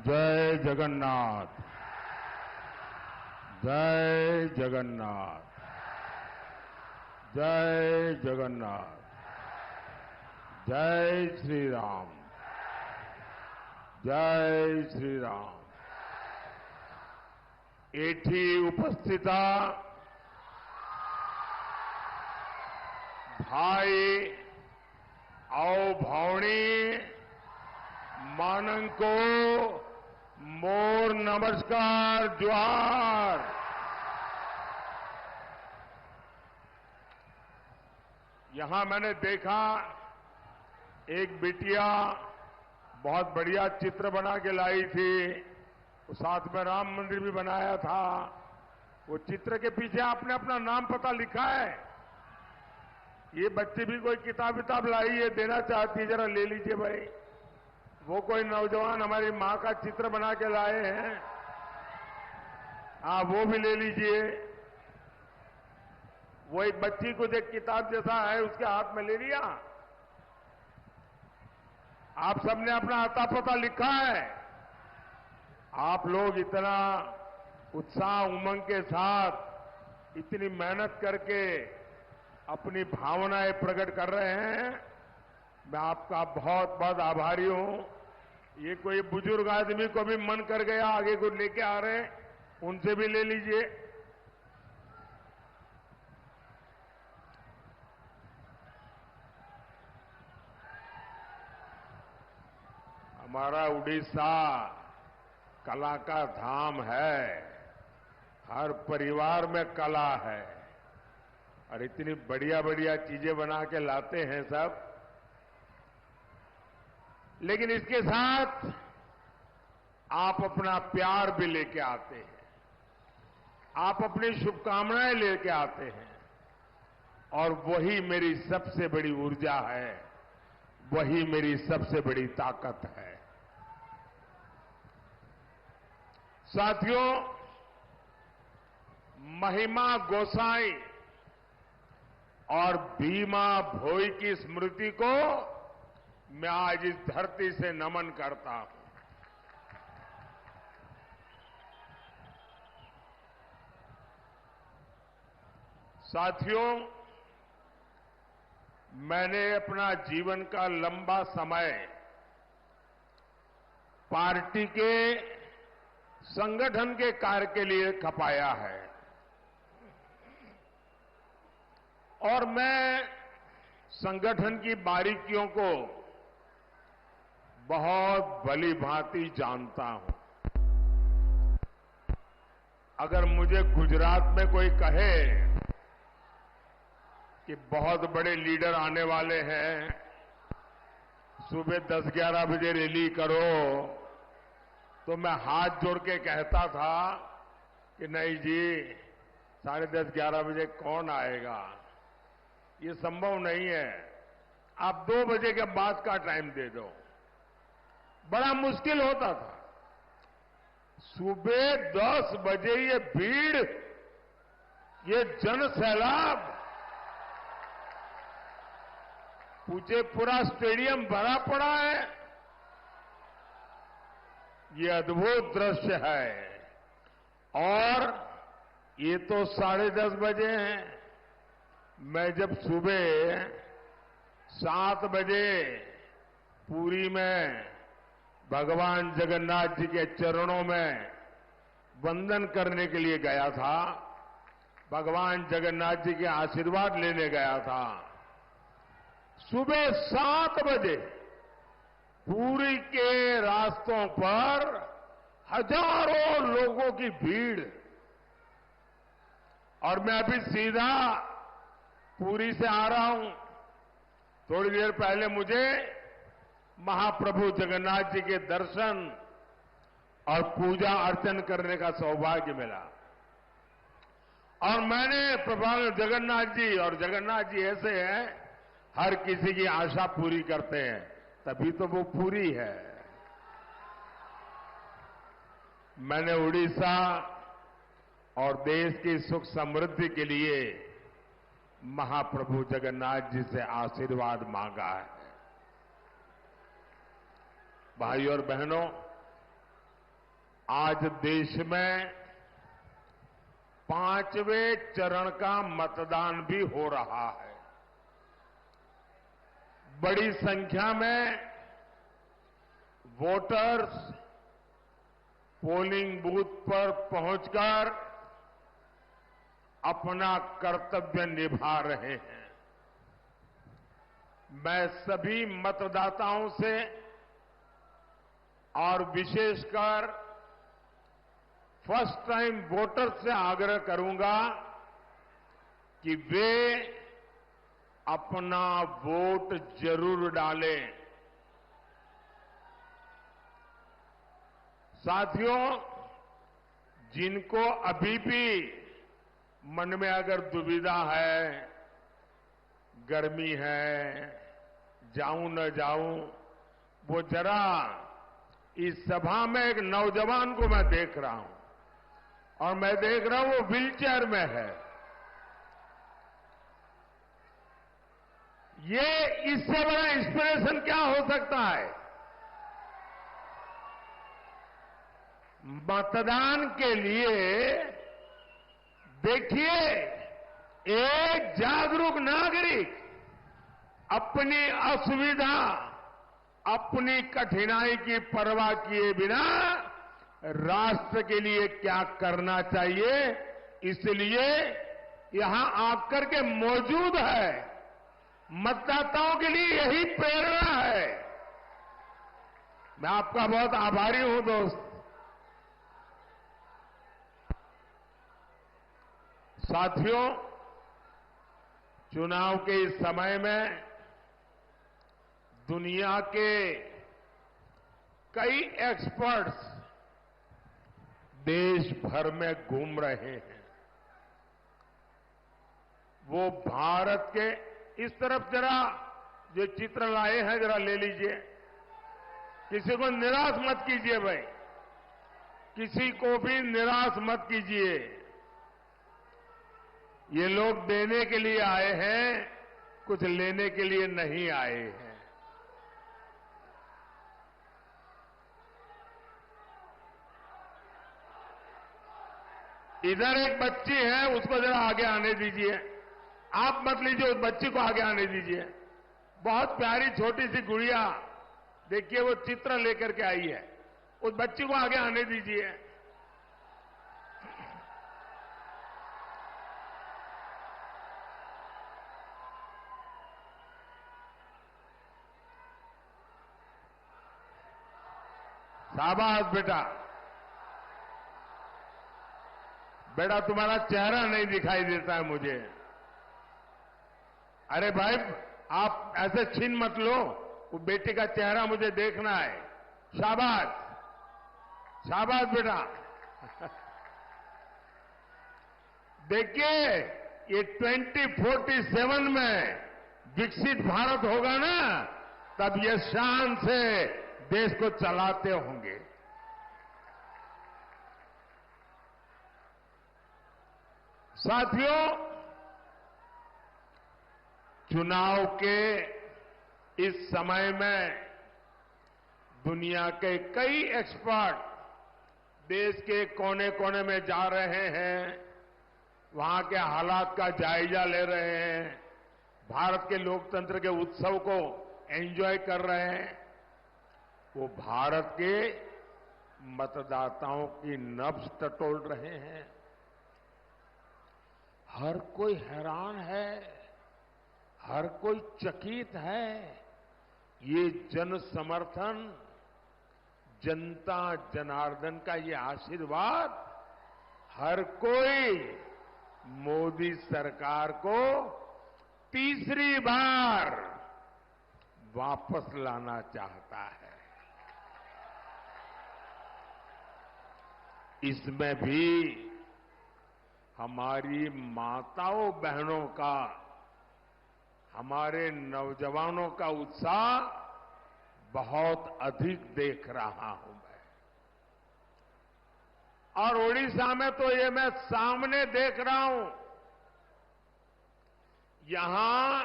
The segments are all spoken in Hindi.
जय जगन्नाथ, जय जगन्नाथ, जय जगन्नाथ, जय श्री राम, जय श्री राम। एठी उपस्थिता भाई आओ भावनी मानन को मोर नमस्कार जोहार। यहां मैंने देखा एक बिटिया बहुत बढ़िया चित्र बना के लाई थी, साथ में राम मंदिर भी बनाया था। वो चित्र के पीछे आपने अपना नाम पता लिखा है। ये बच्ची भी कोई किताब विताब लाई है, देना चाहती है, जरा ले लीजिए भाई। वो कोई नौजवान हमारी मां का चित्र बना के लाए हैं, आप वो भी ले लीजिए। वो एक बच्ची को जो किताब जैसा है उसके हाथ में ले लिया। आप सबने अपना आता पता लिखा है। आप लोग इतना उत्साह उमंग के साथ इतनी मेहनत करके अपनी भावनाएं प्रकट कर रहे हैं, मैं आपका बहुत बहुत आभारी हूं। ये कोई बुजुर्ग आदमी को भी मन कर गया आगे को लेके आ रहे हैं, उनसे भी ले लीजिए। हमारा उड़ीसा कला का धाम है, हर परिवार में कला है और इतनी बढ़िया बढ़िया चीजें बना के लाते हैं सब। लेकिन इसके साथ आप अपना प्यार भी लेके आते हैं, आप अपनी शुभकामनाएं लेके आते हैं और वही मेरी सबसे बड़ी ऊर्जा है, वही मेरी सबसे बड़ी ताकत है। साथियों, महिमा गोसाई और भीमा भोई की स्मृति को मैं आज इस धरती से नमन करता हूं। साथियों, मैंने अपना जीवन का लंबा समय पार्टी के संगठन के कार्य के लिए खपाया है और मैं संगठन की बारीकियों को बहुत भली भांति जानता हूं। अगर मुझे गुजरात में कोई कहे कि बहुत बड़े लीडर आने वाले हैं, सुबह 10-11 बजे रैली करो, तो मैं हाथ जोड़ के कहता था कि नहीं जी, 10:30-11 बजे कौन आएगा, ये संभव नहीं है। आप 2 बजे के बाद का टाइम दे दो। बड़ा मुश्किल होता था। सुबह 10 बजे ये भीड़, ये जन सैलाब, पूछे पूरा स्टेडियम भरा पड़ा है। ये अद्भुत दृश्य है। और ये तो 10:30 बजे हैं। मैं जब सुबह 7 बजे पुरी में भगवान जगन्नाथ जी के चरणों में वंदन करने के लिए गया था, भगवान जगन्नाथ जी के आशीर्वाद लेने गया था, सुबह 7 बजे पुरी के रास्तों पर हजारों लोगों की भीड़। और मैं अभी सीधा पुरी से आ रहा हूं। थोड़ी देर पहले मुझे महाप्रभु जगन्नाथ जी के दर्शन और पूजा अर्चन करने का सौभाग्य मिला। और मैंने प्रभु जगन्नाथ जी, और जगन्नाथ जी ऐसे हैं, हर किसी की आशा पूरी करते हैं, तभी तो वो पूरी है। मैंने उड़ीसा और देश की सुख समृद्धि के लिए महाप्रभु जगन्नाथ जी से आशीर्वाद मांगा है। भाइयों और बहनों, आज देश में 5वें चरण का मतदान भी हो रहा है। बड़ी संख्या में वोटर्स पोलिंग बूथ पर पहुंचकर अपना कर्तव्य निभा रहे हैं। मैं सभी मतदाताओं से और विशेषकर फर्स्ट टाइम वोटर्स से आग्रह करूंगा कि वे अपना वोट जरूर डालें। साथियों, जिनको अभी भी मन में अगर दुविधा है, गर्मी है, जाऊं न जाऊं, वो जरा इस सभा में एक नौजवान को मैं देख रहा हूं और मैं देख रहा हूं वो व्हीलचेयर में है। ये इससे बड़ा इंस्पिरेशन क्या हो सकता है? मतदान के लिए देखिए, एक जागरूक नागरिक अपनी असुविधा, अपनी कठिनाई की परवाह किए बिना राष्ट्र के लिए क्या करना चाहिए, इसलिए यहां आकर के मौजूद है। मतदाताओं के लिए यही प्रेरणा है। मैं आपका बहुत आभारी हूं दोस्त। साथियों, चुनाव के इस समय में दुनिया के कई एक्सपर्ट्स देश भर में घूम रहे हैं। वो भारत के इस तरफ जरा जो चित्र लाए हैं जरा ले लीजिए। किसी को निराश मत कीजिए भाई, किसी को भी निराश मत कीजिए। ये लोग देने के लिए आए हैं, कुछ लेने के लिए नहीं आए हैं। इधर एक बच्ची है, उसको जरा आगे आने दीजिए। आप मत लीजिए, उस बच्ची को आगे आने दीजिए। बहुत प्यारी छोटी सी गुड़िया, देखिए वो चित्र लेकर के आई है। उस बच्ची को आगे आने दीजिए। शाबाश बेटा। बेटा तुम्हारा चेहरा नहीं दिखाई देता है मुझे। अरे भाई, आप ऐसे छीन मत लो, वो बेटी का चेहरा मुझे देखना है। शाबाश, शाबाश बेटा। देखिए, ये 2047 में विकसित भारत होगा ना, तब ये शान से देश को चलाते होंगे। साथियों, चुनाव के इस समय में दुनिया के कई एक्सपर्ट देश के कोने कोने में जा रहे हैं, वहां के हालात का जायजा ले रहे हैं, भारत के लोकतंत्र के उत्सव को एंजॉय कर रहे हैं। वो भारत के मतदाताओं की नब्ज टटोल रहे हैं। हर कोई हैरान है, हर कोई चकित है। ये जन समर्थन, जनता जनार्दन का ये आशीर्वाद हर कोई मोदी सरकार को तीसरी बार वापस लाना चाहता है। इसमें भी हमारी माताओं बहनों का, हमारे नौजवानों का उत्साह बहुत अधिक देख रहा हूं मैं। और ओडिशा में तो ये मैं सामने देख रहा हूं, यहां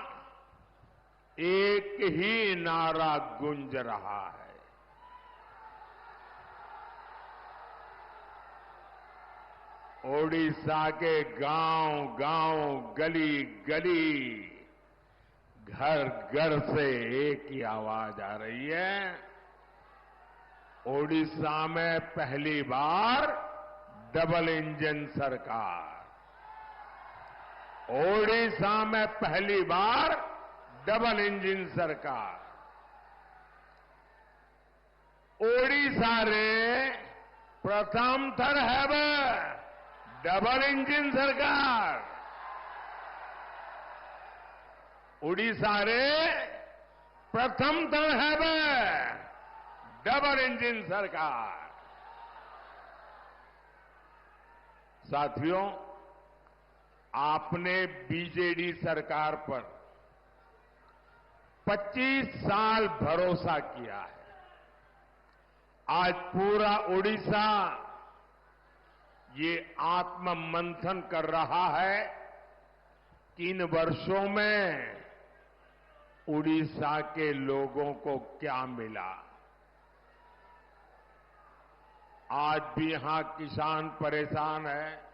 एक ही नारा गूंज रहा है। ओडिशा के गांव गांव, गली गली, घर घर से एक ही आवाज आ रही है। ओडिशा में पहली बार डबल इंजन सरकार। ओडिशा में पहली बार डबल इंजन सरकार। ओडिशा रे प्रथम थर है डबल इंजन सरकार। ओडिशा रे प्रथम थर है डबल इंजन सरकार। साथियों, आपने बीजेडी सरकार पर 25 साल भरोसा किया है। आज पूरा ओडिशा ये आत्म मंथन कर रहा है कि इन वर्षों में ओडिशा के लोगों को क्या मिला। आज भी यहां किसान परेशान है।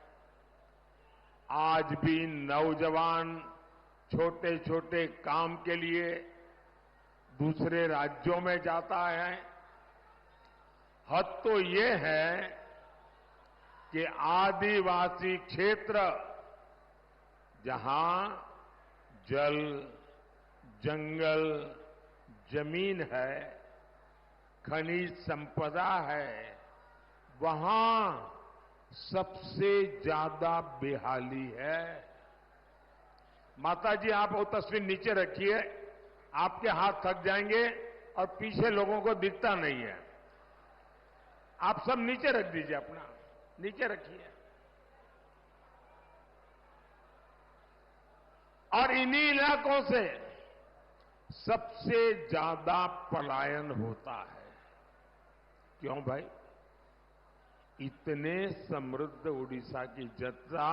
आज भी नौजवान छोटे छोटे काम के लिए दूसरे राज्यों में जाता है। हद तो ये है कि आदिवासी क्षेत्र जहां जल, जंगल, जमीन है, खनिज संपदा है, वहां सबसे ज्यादा बेहाली है। माताजी, आप वो तस्वीर नीचे रखिए, आपके हाथ थक जाएंगे और पीछे लोगों को दिखता नहीं है। आप सब नीचे रख दीजिए, अपना नीचे रखिए। और इन्हीं इलाकों से सबसे ज्यादा पलायन होता है। क्यों भाई? इतने समृद्ध ओडिशा की जनता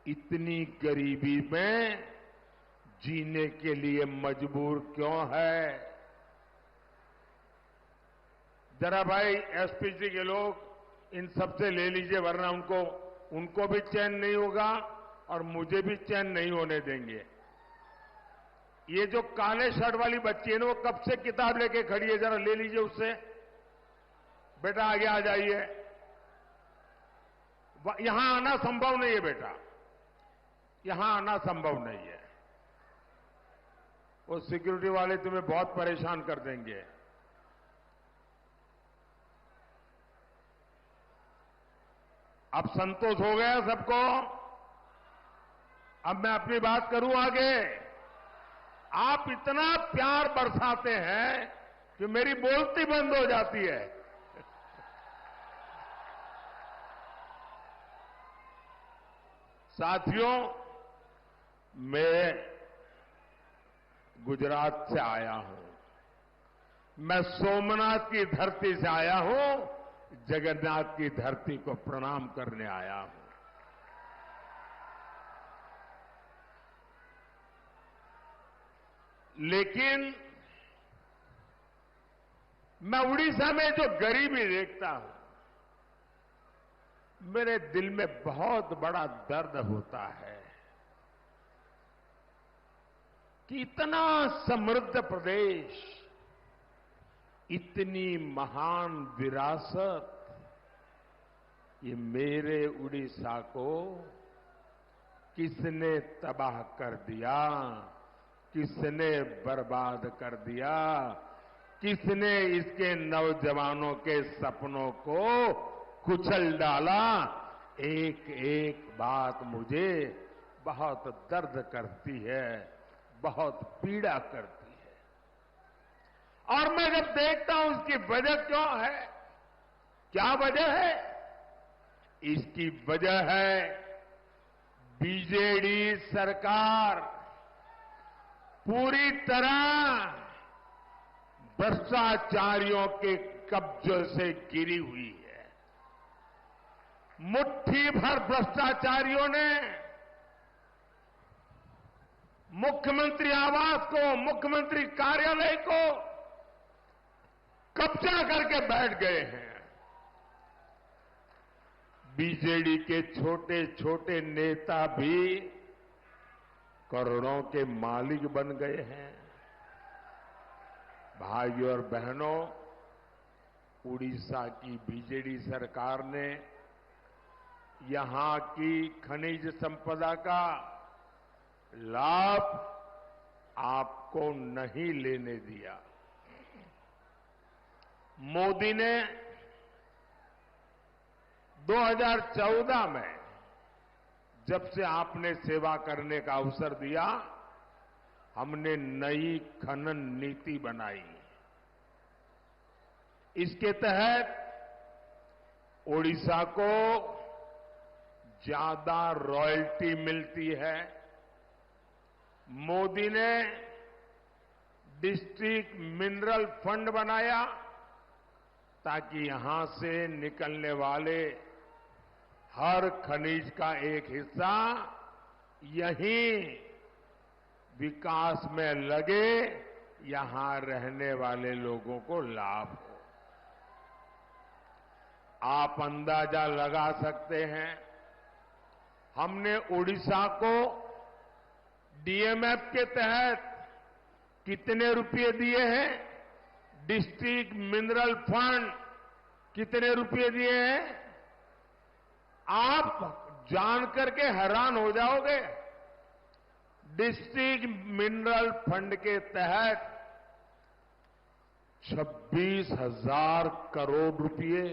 इतनी गरीबी में जीने के लिए मजबूर क्यों है? जरा भाई एसपीसी के लोग इन सबसे ले लीजिए, वरना उनको भी चैन नहीं होगा और मुझे भी चैन नहीं होने देंगे। ये जो काले शर्ट वाली बच्ची है ना, वो कब से किताब लेके खड़ी है, जरा ले लीजिए उससे। बेटा आगे आ जाइए। यहां आना संभव नहीं है बेटा, यहां आना संभव नहीं है। वो सिक्योरिटी वाले तुम्हें बहुत परेशान कर देंगे। अब संतोष हो गया सबको? अब मैं अपनी बात करूं आगे। आप इतना प्यार बरसाते हैं कि मेरी बोलती बंद हो जाती है। साथियों, मैं गुजरात से आया हूं। मैं सोमनाथ की धरती से आया हूं, जगन्नाथ की धरती को प्रणाम करने आया हूं। लेकिन मैं उड़ीसा में जो गरीबी देखता हूं, मेरे दिल में बहुत बड़ा दर्द होता है कि इतना समृद्ध प्रदेश, इतनी महान विरासत, ये मेरे उड़ीसा को किसने तबाह कर दिया, किसने बर्बाद कर दिया, किसने इसके नौजवानों के सपनों को कुचल डाला। एक एक बात मुझे बहुत दर्द करती है, बहुत पीड़ा करती है। और मैं जब देखता हूं इसकी वजह क्यों है, क्या वजह है? इसकी वजह है बीजेडी सरकार पूरी तरह भ्रष्टाचारियों के कब्जे से गिरी हुई है। मुट्ठी भर भ्रष्टाचारियों ने मुख्यमंत्री आवास को, मुख्यमंत्री कार्यालय को कब्जा करके बैठ गए हैं। बीजेडी के छोटे छोटे नेता भी करोड़ों के मालिक बन गए हैं। भाइयों और बहनों, उड़ीसा की बीजेडी सरकार ने यहां की खनिज संपदा का लाभ आपको नहीं लेने दिया। मोदी ने 2014 में जब से आपने सेवा करने का अवसर दिया, हमने नई खनन नीति बनाई। इसके तहत ओडिशा को ज्यादा रॉयल्टी मिलती है। मोदी ने डिस्ट्रिक्ट मिनरल फंड बनाया ताकि यहां से निकलने वाले हर खनिज का एक हिस्सा यहीं विकास में लगे, यहां रहने वाले लोगों को लाभ हो। आप अंदाजा लगा सकते हैं, हमने ओडिशा को डीएमएफ के तहत कितने रुपए दिए हैं, डिस्ट्रिक्ट मिनरल फंड कितने रुपए दिए हैं, आप जानकर के हैरान हो जाओगे। डिस्ट्रिक्ट मिनरल फंड के तहत 26,000 करोड़ रुपए,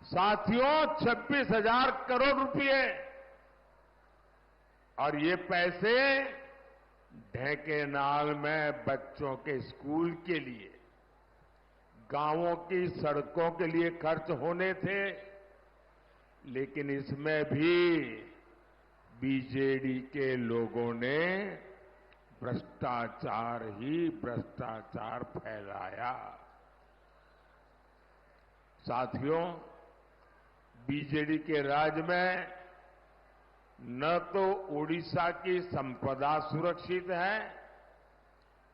साथियों 26,000 करोड़ रुपए, और ये पैसे ढेंकेनाल में बच्चों के स्कूल के लिए, गांवों की सड़कों के लिए खर्च होने थे। लेकिन इसमें भी बीजेडी के लोगों ने भ्रष्टाचार ही भ्रष्टाचार फैलाया। साथियों, बीजेडी के राज में न तो ओडिशा की संपदा सुरक्षित है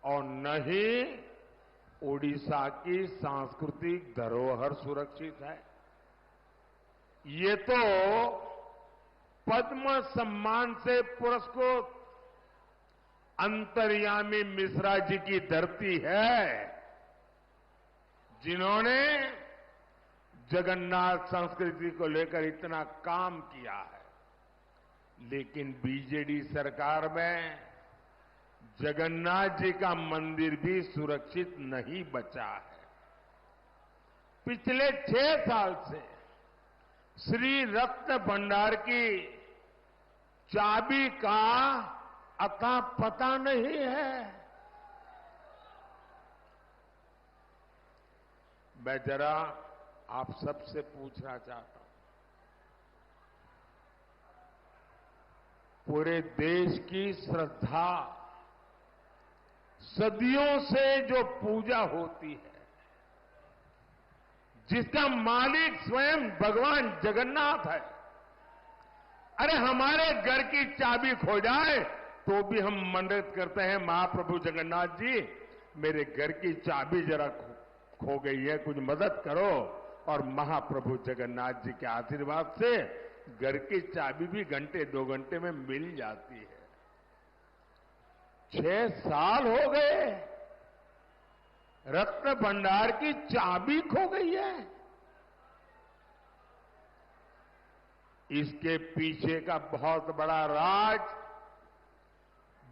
और न ही ओडिशा की सांस्कृतिक धरोहर सुरक्षित है। ये तो पद्म सम्मान से पुरस्कृत अंतर्यामी मिश्रा जी की धरती है, जिन्होंने जगन्नाथ संस्कृति को लेकर इतना काम किया है। लेकिन बीजेडी सरकार में जगन्नाथ जी का मंदिर भी सुरक्षित नहीं बचा है। पिछले 6 साल से श्री रत्न भंडार की चाबी का अता पता नहीं है। मैं जरा आप सबसे पूछना चाहता हूं, पूरे देश की श्रद्धा, सदियों से जो पूजा होती है, जिसका मालिक स्वयं भगवान जगन्नाथ है, अरे हमारे घर की चाबी खो जाए तो भी हम मन्नत करते हैं, महाप्रभु जगन्नाथ जी मेरे घर की चाबी जरा खो गई है, कुछ मदद करो। और महाप्रभु जगन्नाथ जी के आशीर्वाद से घर की चाबी भी घंटे 2 घंटे में मिल जाती है। 6 साल हो गए, रत्न भंडार की चाबी खो गई है। इसके पीछे का बहुत बड़ा राज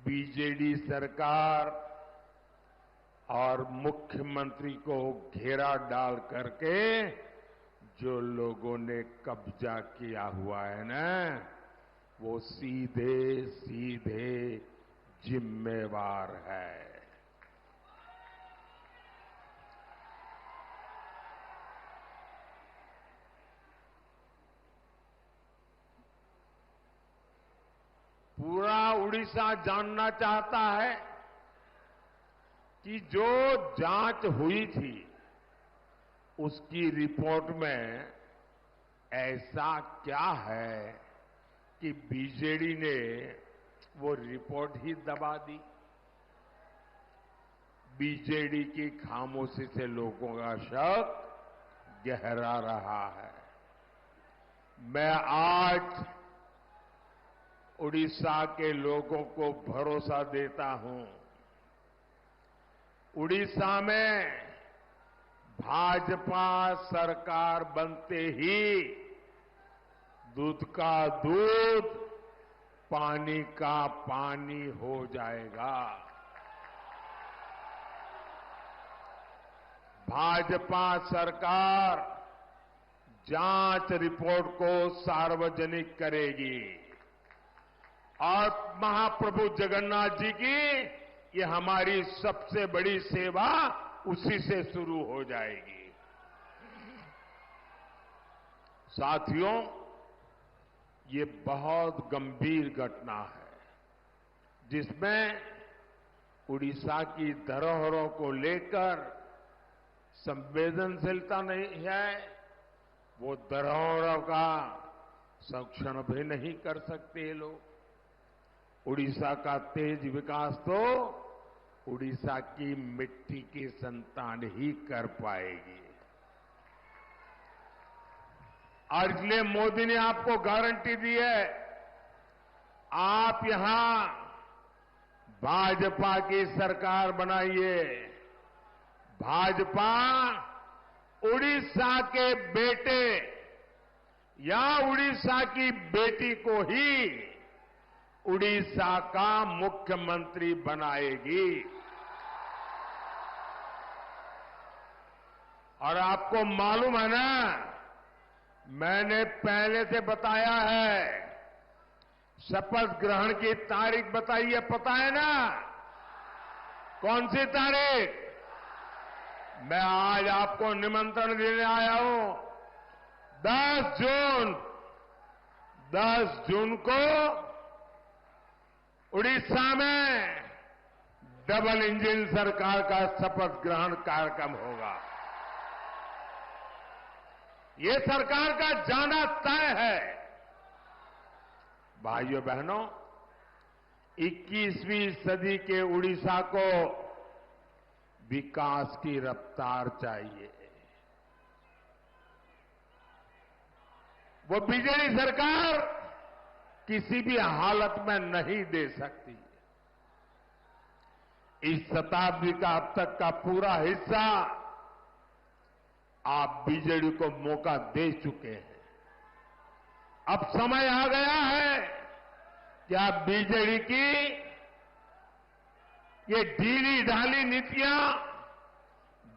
बीजेडी सरकार और मुख्यमंत्री को घेरा डाल करके जो लोगों ने कब्जा किया हुआ है ना, वो सीधे सीधे जिम्मेवार है। पूरा उड़ीसा जानना चाहता है कि जो जांच हुई थी उसकी रिपोर्ट में ऐसा क्या है कि बीजेडी ने वो रिपोर्ट ही दबा दी। बीजेडी की खामोशी से लोगों का शक गहरा रहा है। मैं आज उड़ीसा के लोगों को भरोसा देता हूं, उड़ीसा में भाजपा सरकार बनते ही दूध का दूध, पानी का पानी हो जाएगा। भाजपा सरकार जांच रिपोर्ट को सार्वजनिक करेगी और महाप्रभु जगन्नाथ जी की ये हमारी सबसे बड़ी सेवा उसी से शुरू हो जाएगी। साथियों, ये बहुत गंभीर घटना है जिसमें उड़ीसा की धरोहरों को लेकर संवेदनशीलता नहीं है। वो धरोहरों का संरक्षण भी नहीं कर सकते ये लोग। उड़ीसा का तेज विकास तो उड़ीसा की मिट्टी की संतान ही कर पाएगी। और इसलिए मोदी ने आपको गारंटी दी है, आप यहां भाजपा की सरकार बनाइए। भाजपा उड़ीसा के बेटे या उड़ीसा की बेटी को ही उड़ीसा का मुख्यमंत्री बनाएगी। और आपको मालूम है ना, मैंने पहले से बताया है, शपथ ग्रहण की तारीख बताई है, पता है ना? कौन सी तारीख? मैं आज आपको निमंत्रण देने आया हूं। 10 जून को उड़ीसा में डबल इंजन सरकार का शपथ ग्रहण कार्यक्रम होगा। ये सरकार का जाना तय है। भाइयों बहनों, 21वीं सदी के उड़ीसा को विकास की रफ्तार चाहिए। वो बीजेपी सरकार किसी भी हालत में नहीं दे सकती। इस शताब्दी का अब तक का पूरा हिस्सा आप बीजेडी को मौका दे चुके हैं। अब समय आ गया है कि आप बीजेडी की ये ढीली ढाली नीतियां,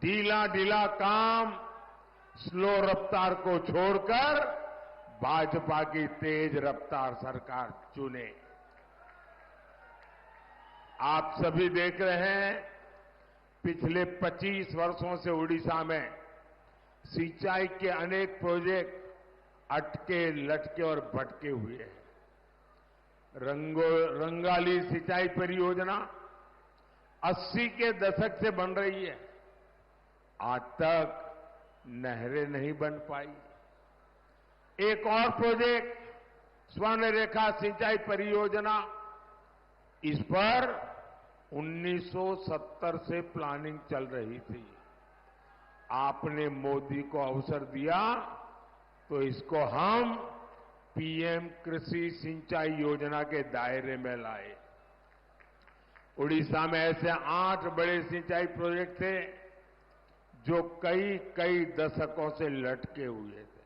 ढीला ढीला काम, स्लो रफ्तार को छोड़कर भाजपा की तेज रफ्तार सरकार चुने। आप सभी देख रहे हैं, पिछले 25 वर्षों से उड़ीसा में सिंचाई के अनेक प्रोजेक्ट अटके, लटके और भटके हुए हैं। रंगाली सिंचाई परियोजना 80 के दशक से बन रही है, आज तक नहरें नहीं बन पाई। एक और प्रोजेक्ट स्वर्ण रेखा सिंचाई परियोजना, इस पर 1970 से प्लानिंग चल रही थी। आपने मोदी को अवसर दिया तो इसको हम पीएम कृषि सिंचाई योजना के दायरे में लाए। उड़ीसा में ऐसे 8 बड़े सिंचाई प्रोजेक्ट थे जो कई दशकों से लटके हुए थे।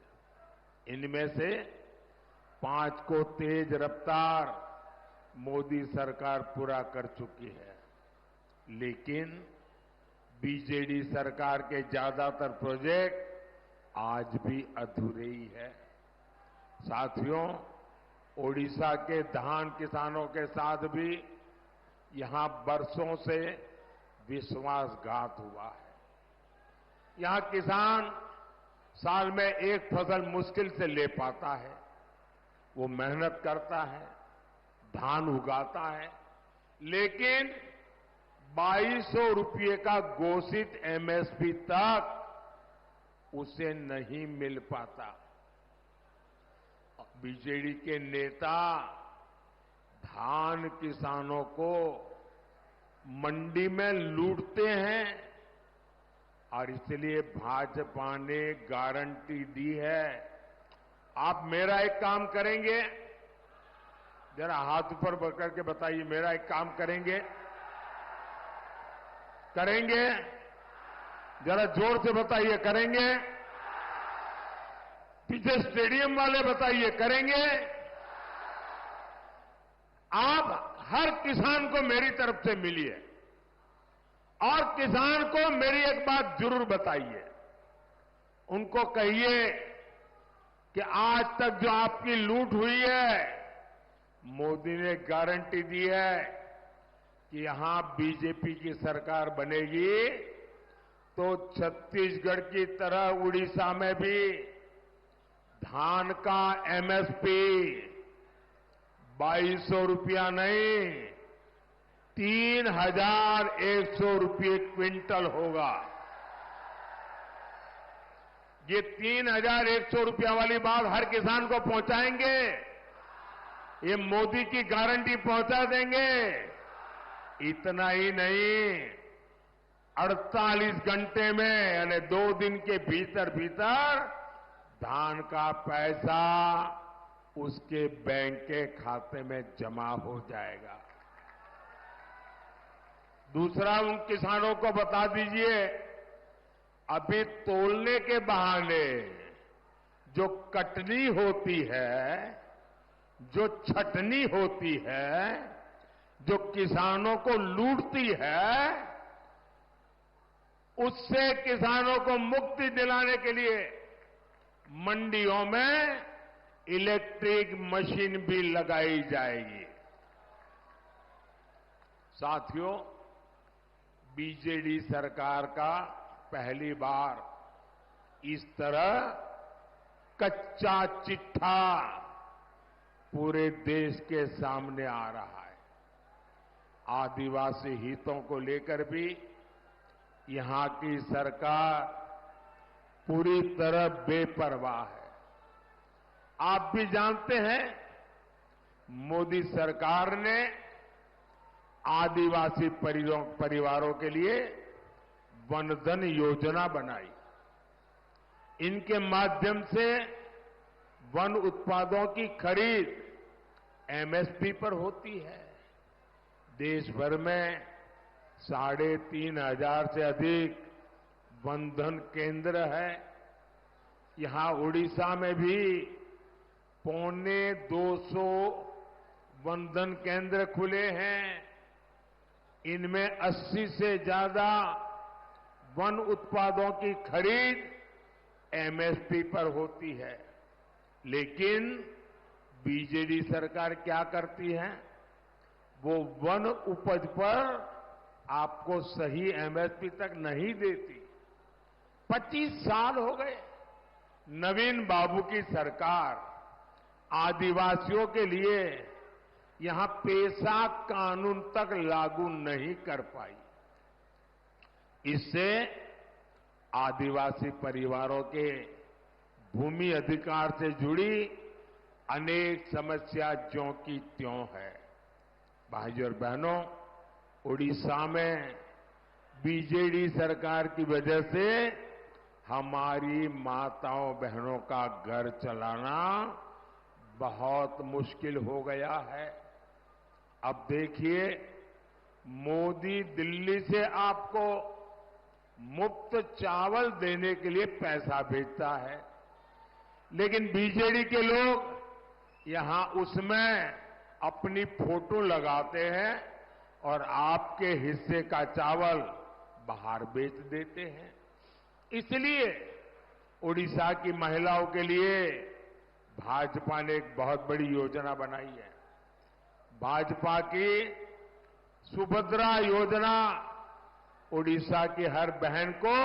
इनमें से 5 को तेज रफ्तार मोदी सरकार पूरा कर चुकी है, लेकिन बीजेडी सरकार के ज्यादातर प्रोजेक्ट आज भी अधूरे ही है। साथियों, ओडिशा के धान किसानों के साथ भी यहां बरसों से विश्वासघात हुआ है। यहां किसान साल में एक फसल मुश्किल से ले पाता है। वो मेहनत करता है, धान उगाता है, लेकिन 2200 रुपये का घोषित एमएसपी तक उसे नहीं मिल पाता। बीजेडी के नेता धान किसानों को मंडी में लूटते हैं और इसलिए भाजपा ने गारंटी दी है। आप मेरा एक काम करेंगे, जरा हाथ ऊपर करके बताइए, मेरा एक काम करेंगे? करेंगे? जरा जोर से बताइए, करेंगे? पीछे स्टेडियम वाले बताइए, करेंगे? आप हर किसान को मेरी तरफ से मिलिए और किसान को मेरी एक बात जरूर बताइए। उनको कहिए कि आज तक जो आपकी लूट हुई है, मोदी ने गारंटी दी है कि यहां बीजेपी की सरकार बनेगी तो छत्तीसगढ़ की तरह उड़ीसा में भी धान का एमएसपी 2200 रुपया नहीं, 3100 रुपये क्विंटल होगा। ये 3100 रुपया वाली बात हर किसान को पहुंचाएंगे। ये मोदी की गारंटी पहुंचा देंगे। इतना ही नहीं, 48 घंटे में यानी 2 दिन के भीतर भीतर धान का पैसा उसके बैंक के खाते में जमा हो जाएगा। दूसरा, उन किसानों को बता दीजिए, अभी तोलने के बहाने जो कटनी होती है, जो छटनी होती है, जो किसानों को लूटती है, उससे किसानों को मुक्ति दिलाने के लिए मंडियों में इलेक्ट्रिक मशीन भी लगाई जाएगी। साथियों, बीजेडी सरकार का पहली बार इस तरह कच्चा चिट्ठा पूरे देश के सामने आ रहा है। आदिवासी हितों को लेकर भी यहां की सरकार पूरी तरह बेपरवाह है। आप भी जानते हैं, मोदी सरकार ने आदिवासी परिवारों के लिए वनधन योजना बनाई। इनके माध्यम से वन उत्पादों की खरीद एमएसपी पर होती है। देश भर में 3,500 से अधिक वनधन केंद्र है। यहां उड़ीसा में भी 250 वनधन केंद्र खुले हैं। इनमें 80 से ज्यादा वन उत्पादों की खरीद एमएसपी पर होती है। लेकिन बीजेडी सरकार क्या करती है? वो वन उपज पर आपको सही एमएसपी तक नहीं देती। 25 साल हो गए नवीन बाबू की सरकार आदिवासियों के लिए यहां पेशा कानून तक लागू नहीं कर पाई। इससे आदिवासी परिवारों के भूमि अधिकार से जुड़ी अनेक समस्या ज्यों की त्यों है। भाइयों और बहनों, उड़ीसा में बीजेडी सरकार की वजह से हमारी माताओं बहनों का घर चलाना बहुत मुश्किल हो गया है। अब देखिए, मोदी दिल्ली से आपको मुफ्त चावल देने के लिए पैसा भेजता है, लेकिन बीजेडी के लोग यहां उसमें अपनी फोटो लगाते हैं और आपके हिस्से का चावल बाहर बेच देते हैं। इसलिए उड़ीसा की महिलाओं के लिए भाजपा ने एक बहुत बड़ी योजना बनाई है। भाजपा की सुभद्रा योजना उड़ीसा की हर बहन को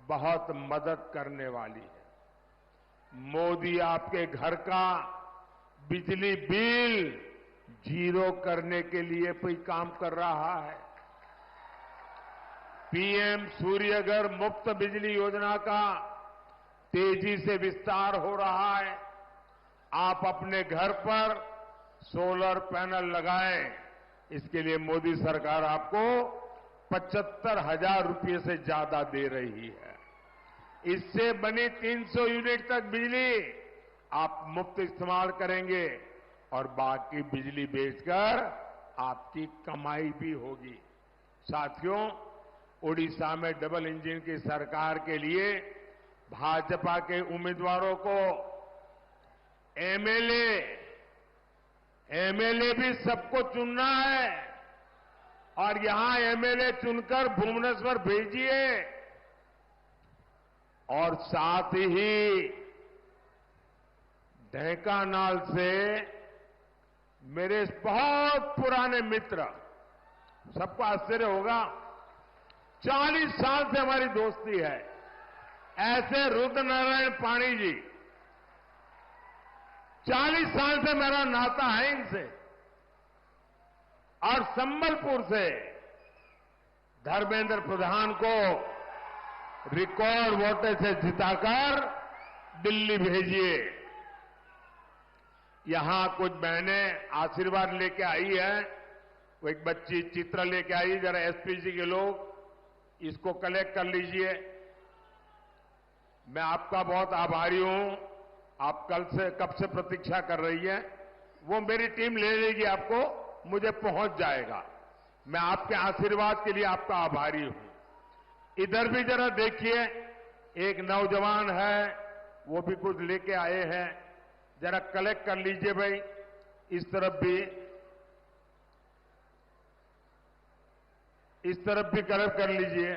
बहुत मदद करने वाली है। मोदी आपके घर का बिजली बिल जीरो करने के लिए कोई काम कर रहा है। पीएम सूर्यघर मुफ्त बिजली योजना का तेजी से विस्तार हो रहा है। आप अपने घर पर सोलर पैनल लगाएं, इसके लिए मोदी सरकार आपको 75,000 रुपये से ज्यादा दे रही है। इससे बनी 300 यूनिट तक बिजली आप मुफ्त इस्तेमाल करेंगे और बाकी बिजली बेचकर आपकी कमाई भी होगी। साथियों, ओडिशा में डबल इंजन की सरकार के लिए भाजपा के उम्मीदवारों को एमएलए भी सबको चुनना है और यहां एमएलए चुनकर भुवनेश्वर भेजिए और साथ ही ढेंकानाल से मेरे बहुत पुराने मित्र, सबको आश्चर्य होगा, 40 साल से हमारी दोस्ती है, ऐसे रुद्रनारायण पाणी जी, 40 साल से मेरा नाता है इनसे, और संबलपुर से धर्मेंद्र प्रधान को रिकॉर्ड वोट से जिताकर दिल्ली भेजिए। यहां कुछ बहनें आशीर्वाद लेके आई है, वो एक बच्ची चित्र लेके आई, जरा एसपीजी के लोग इसको कलेक्ट कर लीजिए। मैं आपका बहुत आभारी हूं, आप कब से प्रतीक्षा कर रही हैं, वो मेरी टीम ले लेगी, आपको मुझे पहुंच जाएगा। मैं आपके आशीर्वाद के लिए आपका आभारी हूं। इधर भी जरा देखिए, एक नौजवान है, वो भी कुछ लेके आए हैं, जरा कलेक्ट कर लीजिए भाई। इस तरफ भी कलेक्ट कर लीजिए।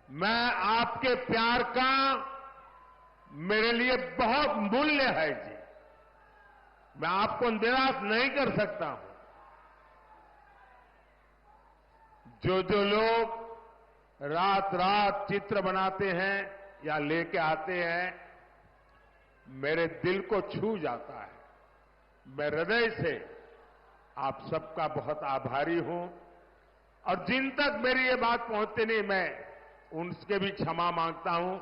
मैं आपके प्यार का मेरे लिए बहुत मूल्य है जी, मैं आपको निराश नहीं कर सकता हूं। जो लोग रात रात चित्र बनाते हैं या लेके आते हैं, मेरे दिल को छू जाता है। मैं हृदय से आप सबका बहुत आभारी हूं और जिन तक मेरी ये बात पहुंचती नहीं, मैं उनके भी क्षमा मांगता हूं,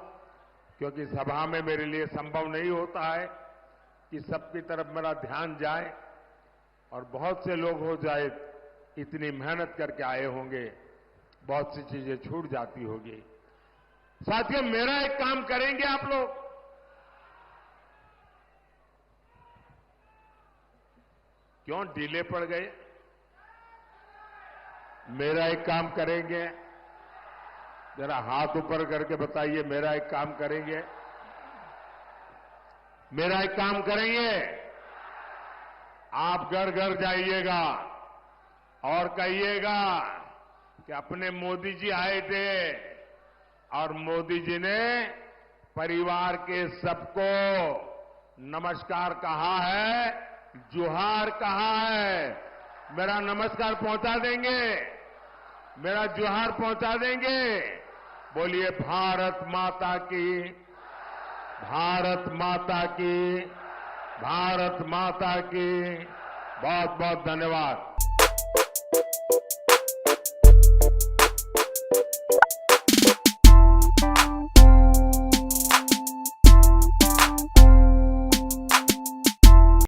क्योंकि सभा में मेरे लिए संभव नहीं होता है कि सबकी तरफ मेरा ध्यान जाए और बहुत से लोग हो जाए, इतनी मेहनत करके आए होंगे, बहुत सी चीजें छूट जाती होगी। साथियों, मेरा एक काम करेंगे आप लोग, क्यों ढीले पड़ गए? मेरा एक काम करेंगे, जरा हाथ ऊपर करके बताइए, मेरा एक काम करेंगे, मेरा एक काम करेंगे। आप घर घर जाइएगा और कहिएगा कि अपने मोदी जी आए थे और मोदी जी ने परिवार के सबको नमस्कार कहा है, जोहार कहा है। मेरा नमस्कार पहुंचा देंगे, मेरा जोहार पहुंचा देंगे। बोलिए भारत माता की, भारत माता की, भारत माता की। बहुत बहुत धन्यवाद।